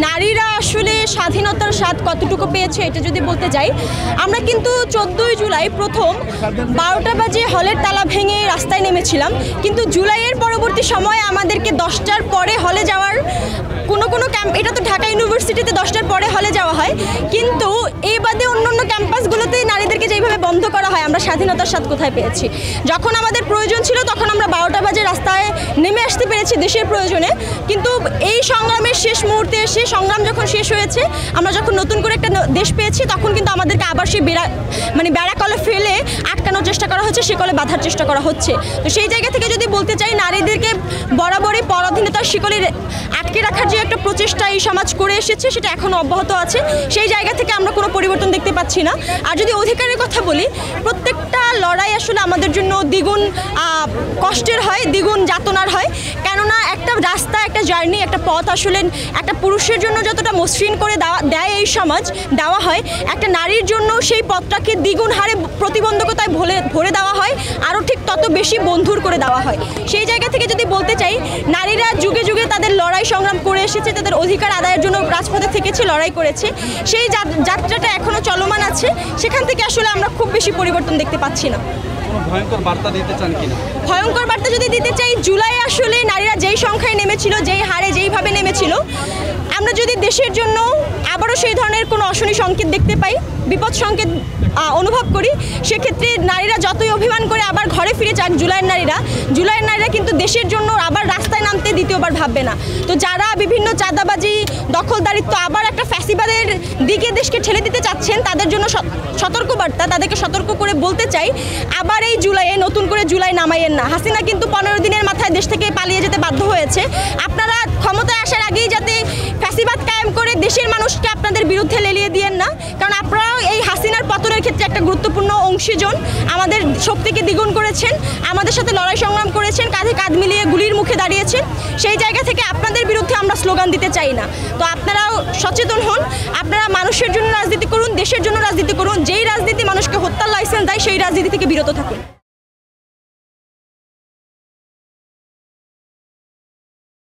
নারীরা আসলে স্বাধীনতার স্বাদ কতটুকু পেয়েছে এটা যদি বলতে যাই, আমরা কিন্তু 14ই জুলাই প্রথম 12টা বাজে হলের তালা ভেঙে রাস্তায় নেমেছিলাম, কিন্তু জুলাইয়ের পরবর্তী সময়ে আমাদেরকে 10টার পরে হলে যাওয়ার কোনো ক্যাম্প, এটা তো ঢাকা ইউনিভার্সিটিতে 10টার পরে হলে যাওয়া হয়, কিন্তু এই বাদে অন্যান্য ক্যাম্পাসগুলোতে নারীদেরকে যেইভাবে বন্ধ করা হয়, আমরা স্বাধীনতার স্বাদ কোথায় পেয়েছি? যখন আমাদের প্রয়োজন ছিল তখন আমরা 12টা বাজে রাস্তায় নেমে আসতে পেরেছি দেশের প্রয়োজনে, কিন্তু এই সংগ্রামের শেষ মুহূর্তে এসে সংগ্রাম যখন শেষ হয়েছে, আমরা যখন নতুন করে একটা দেশ পেয়েছি, তখন কিন্তু আমাদেরকে আবার সেই বেড়া কলে ফেলে আটকানোর চেষ্টা করা হচ্ছে, সে কলে বাঁধার চেষ্টা করা হচ্ছে। তো সেই জায়গা থেকে যদি বলতে চাই, নারীদেরকে বরাবরই পরাধীনতার শিকলে আটকে রাখার যে একটা প্রচেষ্টা এই সমাজ করে এসেছে, সেটা এখনও অব্যাহত আছে। সেই জায়গা থেকে আমরা কোনো পরিবর্তন দেখতে পাচ্ছি না। আর যদি অধিকারের কথা বলি, প্রত্যেকটা লড়াই আসলে আমাদের জন্য দ্বিগুণ কষ্টের হয়, দ্বিগুণ যাতনার হয়, কেননা একটা রাস্তা, একটা জার্নি, একটা পথ আসলে একটা পুরুষের জন্য যতটা মসৃণ করে দেয় এই সমাজ দেওয়া হয়, একটা নারীর জন্য সেই পথটাকে দ্বিগুণ হারে প্রতিবন্ধকতায় ভরে দেওয়া হয়, আরও ঠিক তত বেশি বন্ধুর করে দেওয়া হয়। সেই জায়গা থেকে যদি বলতে চাই, নারীরা যুগে যুগে তাদের লড়াই সংগ্রাম করে এসেছে, তাদের অধিকার আদায়ের জন্য রাজপথে থেকেছে, লড়াই করেছে, সেই যাত্রাটা এখনও চলমান আছে। সেখান থেকে আসলে আমরা খুব বেশি পরিবর্তন দেখতে পাচ্ছি না। ভয়ঙ্কর বার্তা দিতে চান কিনা? ভয়ঙ্কর বার্তা যদি দিতে চাই, জুলাই আসলে নারীরা যেই সংখ্যায় নেমেছিল, যেই হারে যেইভাবে নেমেছিল, আমরা যদি দেশের জন্য আবারও সেই ধরনের কোনো অশনি সংকেত দেখতে পাই, বিপদ সংকেত অনুভব করি, সেক্ষেত্রে নারীরা যতই অভিমান করে আবার ঘরে ফিরে যাক, জুলাইয়ের নারীরা কিন্তু দেশের জন্য আবার রাস্তায় নামতে দ্বিতীয়বার ভাববে না। তো যারা বিভিন্ন চাঁদাবাজি, দখলদারিত্ব, আবার একটা ফ্যাসিবাদের দিকে দেশকে ঠেলে দিতে চাচ্ছেন, তাদের জন্য সতর্কবার্তা, তাদেরকে সতর্ক করে বলতে চাই, আবার এই জুলাইয়ে নতুন করে জুলাই নামাইয়েন না। হাসিনা কিন্তু 15 দিনের মাথায় দেশ থেকে পালিয়ে যেতে বাধ্য হয়েছে। আপনারা ক্ষমতায় আসার আগেই যাতে ফ্যাসিবাদ কায়েম করে দেশের মানুষকে আপনাদের বিরুদ্ধে লেলিয়ে দিয়েন না, কারণ আপনারাও এই হাসিনার পতনের ক্ষেত্রে একটা গুরুত্বপূর্ণ অংশীজন, আমাদের শক্তিকে দ্বিগুণ করেছেন, আমাদের সাথে লড়াই সংগ্রাম করেছেন, কাঁধে কাঁধ মিলিয়ে গুলির মুখে দাঁড়িয়েছেন। সেই জায়গা থেকে আপনাদের বিরুদ্ধে আমরা স্লোগান দিতে চাই না। তো আপনারাও সচেতন হন, আপনারা মানুষের জন্য রাজনীতি করুন, দেশের জন্য রাজনীতি করুন। যেই রাজনীতি মানুষকে হত্যার লাইসেন্স দেয়, সেই রাজনীতি থেকে বিরত থাকুন।